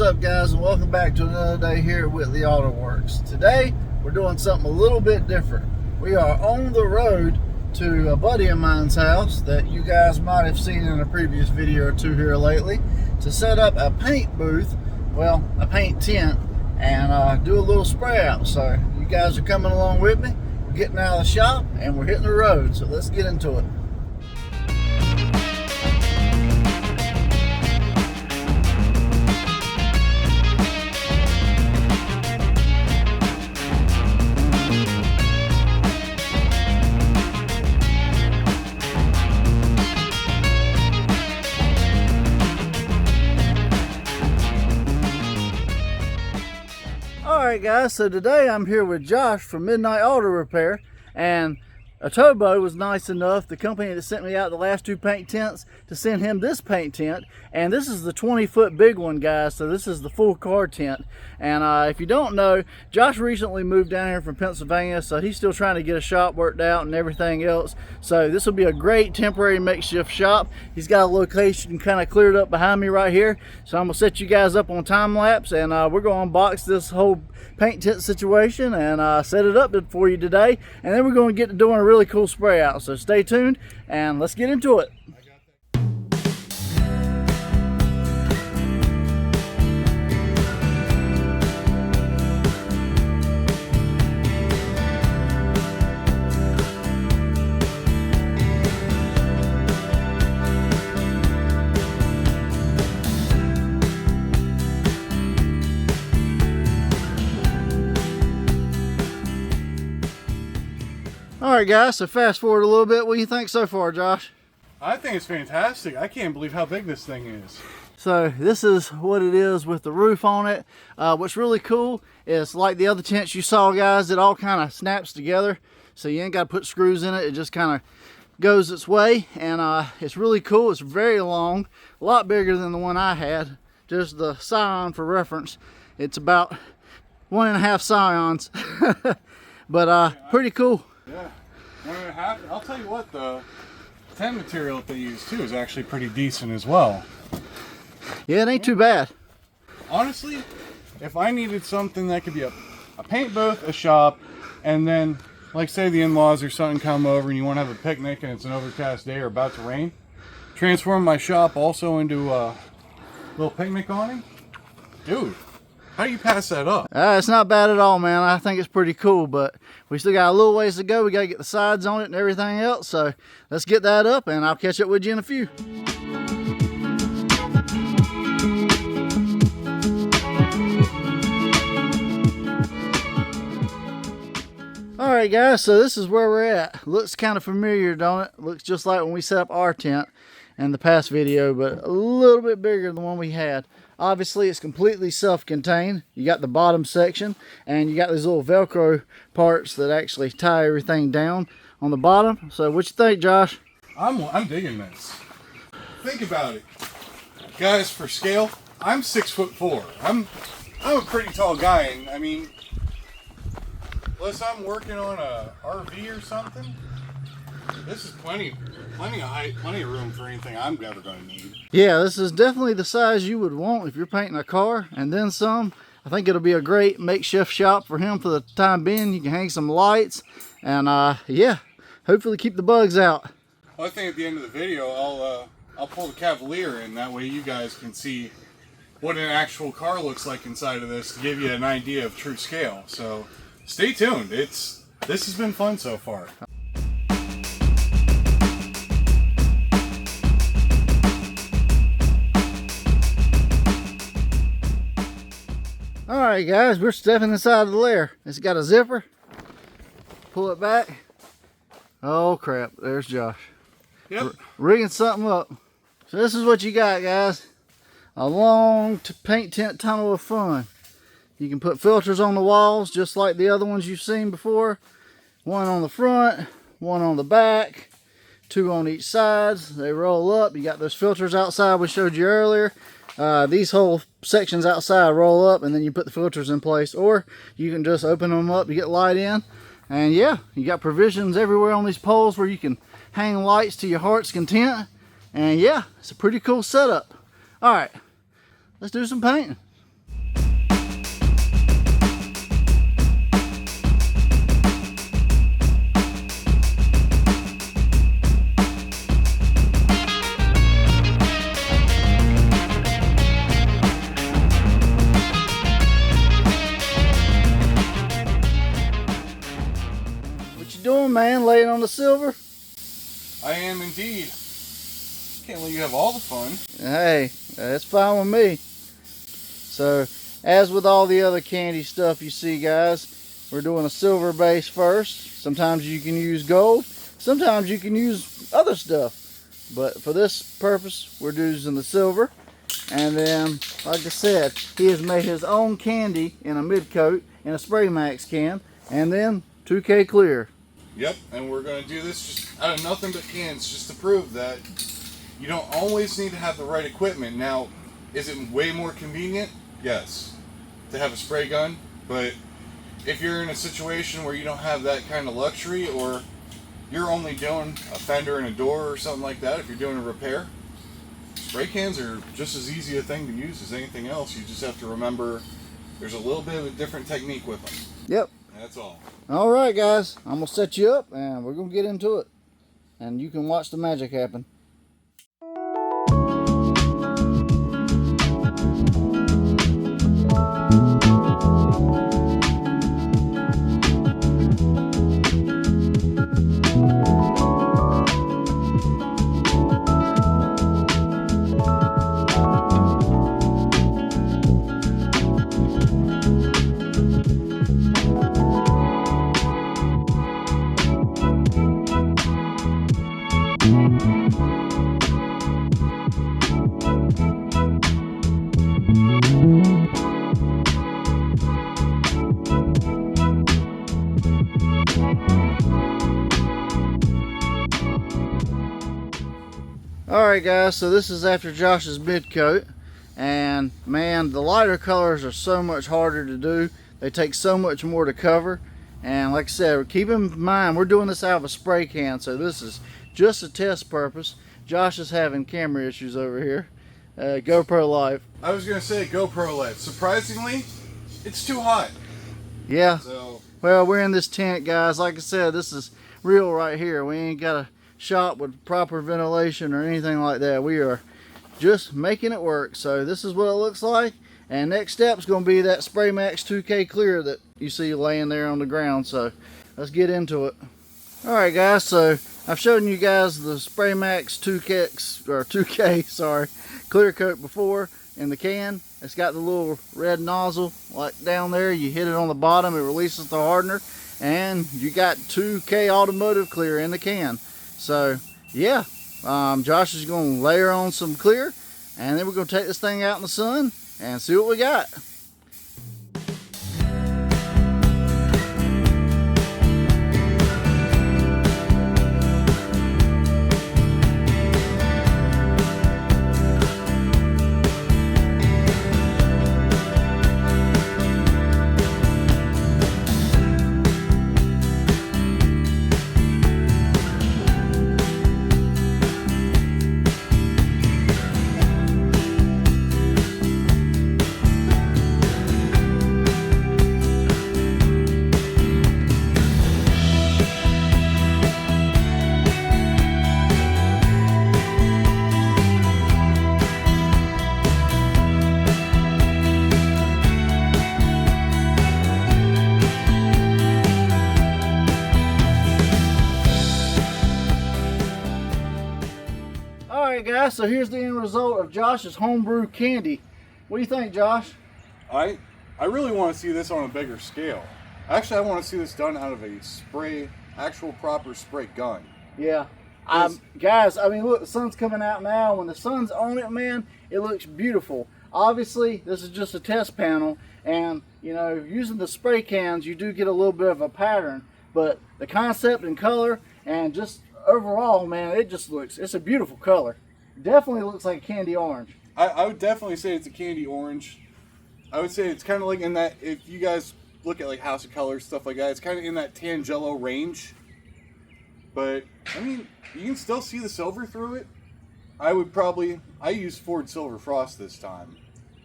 up, guys, and welcome back to another day here at Whitley Auto Works. Today we're doing something a little bit different. We are on the road to a buddy of mine's house that you guys might have seen in a previous video or two here lately, to set up a paint booth, well, a paint tent, and do a little spray out. So you guys are coming along with me. We're getting out of the shop and we're hitting the road, so let's get into it. Alright guys, so today I'm here with Josh from Midnight Auto Repair, and Otobo was nice enough, the company that sent me out the last two paint tents, to send him this paint tent. And this is the 20-foot big one, guys, so this is the full car tent. And if you don't know, Josh recently moved down here from Pennsylvania, so he's still trying to get a shop worked out and everything else. So this will be a great temporary makeshift shop. He's got a location kind of cleared up behind me right here, so I'm going to set you guys up on time lapse, and we're going to unbox this whole paint tent situation and set it up for you today, and then we're going to get to doing a really cool spray out. So stay tuned and let's get into it. Alright guys, so fast forward a little bit. What do you think so far, Josh? I think it's fantastic. I can't believe how big this thing is. So this is what it is with the roof on it. What's really cool is, like the other tents you saw, guys, it all kind of snaps together. So you ain't got to put screws in it. It just kind of goes its way. And it's really cool. It's very long. A lot bigger than the one I had. Just the Scion for reference. It's about 1.5 Scions. But pretty cool. Yeah, 1.5. I'll tell you what, the tent material that they use too is actually pretty decent as well. Yeah, it ain't too bad. Honestly, if I needed something that could be a paint booth, a shop, and then, like say the in-laws or something come over and you want to have a picnic and it's an overcast day or about to rain, transform my shop also into a little picnic awning. Dude, how do you pass that up? It's not bad at all, man. I think it's pretty cool, but we still got a little ways to go. We got to get the sides on it and everything else. So let's get that up and I'll catch up with you in a few. All right, guys, so this is where we're at. Looks kind of familiar, don't it? Looks just like when we set up our tent in the past video, but a little bit bigger than the one we had. Obviously, it's completely self-contained. You got the bottom section, and you got these little Velcro parts that actually tie everything down on the bottom. So what you think, Josh? I'm digging this. Think about it, guys. For scale, I'm 6'4". I'm a pretty tall guy, and I mean, unless I'm working on a RV or something, this is plenty of height, plenty of room for anything I'm ever going to need. Yeah, this is definitely the size you would want if you're painting a car, and then some. I think it'll be a great makeshift shop for him for the time being. You can hang some lights, and yeah, hopefully keep the bugs out. Well, I think at the end of the video, I'll pull the Cavalier in. That way you guys can see what an actual car looks like inside of this to give you an idea of true scale. So stay tuned. This has been fun so far. Alright guys, we're stepping inside of the lair. It's got a zipper. Pull it back. Oh crap, there's Josh. Yep. Rigging something up. So this is what you got, guys. A long paint tent tunnel of fun. You can put filters on the walls just like the other ones you've seen before. One on the front, one on the back, two on each side. They roll up. You got those filters outside we showed you earlier. These whole sections outside roll up, and then you put the filters in place, or you can just open them up, you get light in, and yeah, you got provisions everywhere on these poles where you can hang lights to your heart's content. And yeah, it's a pretty cool setup. All right, let's do some painting. man, laying on the silver. I am indeed. Can't let you have all the fun. Hey, that's fine with me. So, as with all the other candy stuff you see, guys, we're doing a silver base first. Sometimes you can use gold. Sometimes you can use other stuff. But for this purpose, we're using the silver. And then, like I said, he has made his own candy in a mid coat in a Spray Max can. And then 2K clear. Yep, and we're going to do this just out of nothing but cans, just to prove that you don't always need to have the right equipment. Now, is it way more convenient? Yes, to have a spray gun. But if you're in a situation where you don't have that kind of luxury, or you're only doing a fender and a door or something like that, if you're doing a repair, spray cans are just as easy a thing to use as anything else. You just have to remember there's a little bit of a different technique with them. Yep. That's all. All right, guys. I'm going to set you up and we're going to get into it. And you can watch the magic happen. Alright guys, so this is after Josh's mid coat, and man, the lighter colors are so much harder to do. They take so much more to cover, and like I said, keep in mind we're doing this out of a spray can, so this is just a test purpose. Josh is having camera issues over here. GoPro Live. I was going to say GoPro Live. Surprisingly, it's too hot. Yeah. So, well, we're in this tent, guys. Like I said, this is real right here. We ain't got a shop with proper ventilation or anything like that. We are just making it work. So this is what it looks like, and next step is going to be that Spray Max 2K clear that you see laying there on the ground. So let's get into it. Alright guys, so I've shown you guys the Spray Max 2K sorry, clear coat before in the can. It's got the little red nozzle like down there. You hit it on the bottom, it releases the hardener, and you got 2K automotive clear in the can. So yeah, Josh is going to layer on some clear, and then we're going to take this thing out in the sun and see what we got. Alright guys, so here's the end result of Josh's homebrew candy. What do you think, Josh? I really want to see this on a bigger scale. Actually, I want to see this done out of a actual proper spray gun. Yeah. Guys, I mean, look, the sun's coming out now. When the sun's on it, man, it looks beautiful. Obviously, this is just a test panel, and, you know, using the spray cans, you do get a little bit of a pattern, but the concept and color and just overall, man, it just looks, it's a beautiful color. Definitely looks like a candy orange. I would definitely say it's a candy orange. I would say it's kind of like in that, if you guys look at like House of Colors, stuff like that, it's kind of in that Tangelo range. But, I mean, you can still see the silver through it. I used Ford Silver Frost this time.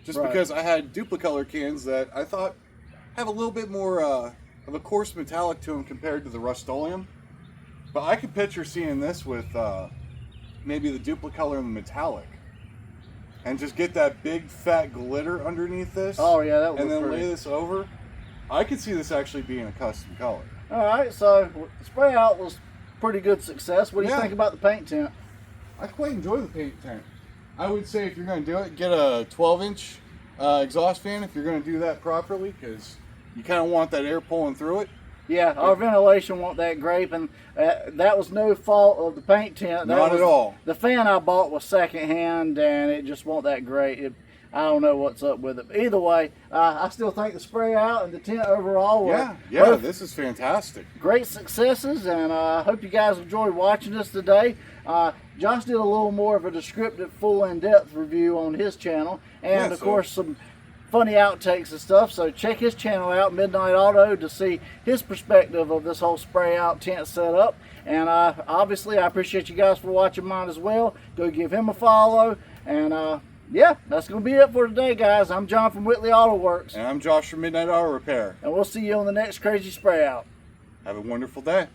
Just right. Because I had Duplicolor cans that I thought have a little bit more of a coarse metallic to them compared to the Rust-Oleum. But I could picture seeing this with maybe the Duplicolor and the metallic. And just get that big fat glitter underneath this. Oh yeah, that would and look then pretty. lay this over. I could see this actually being a custom color. All right, so the spray out was pretty good success. What do you Yeah. think about the paint tent? I quite enjoy the paint tent. I would say if you're going to do it, get a 12-inch exhaust fan if you're going to do that properly, because you kind of want that air pulling through it. Yeah, our ventilation wasn't that great, and that was no fault of the paint tent. That Not was, at all. The fan I bought was secondhand, and it just wasn't that great. I don't know what's up with it. But either way, I still think the spray out and the tent overall were both this is fantastic. great successes, and I hope you guys enjoyed watching us today. Josh did a little more of a descriptive, full, in-depth review on his channel, and of course some funny outtakes and stuff. So check his channel out, Midnight Auto, to see his perspective of this whole spray out tent setup. And obviously, I appreciate you guys for watching mine as well. Go give him a follow, and yeah, that's going to be it for today, guys. I'm John from Whitley Auto Works. And I'm Josh from Midnight Auto Repair. And we'll see you on the next crazy spray out. Have a wonderful day.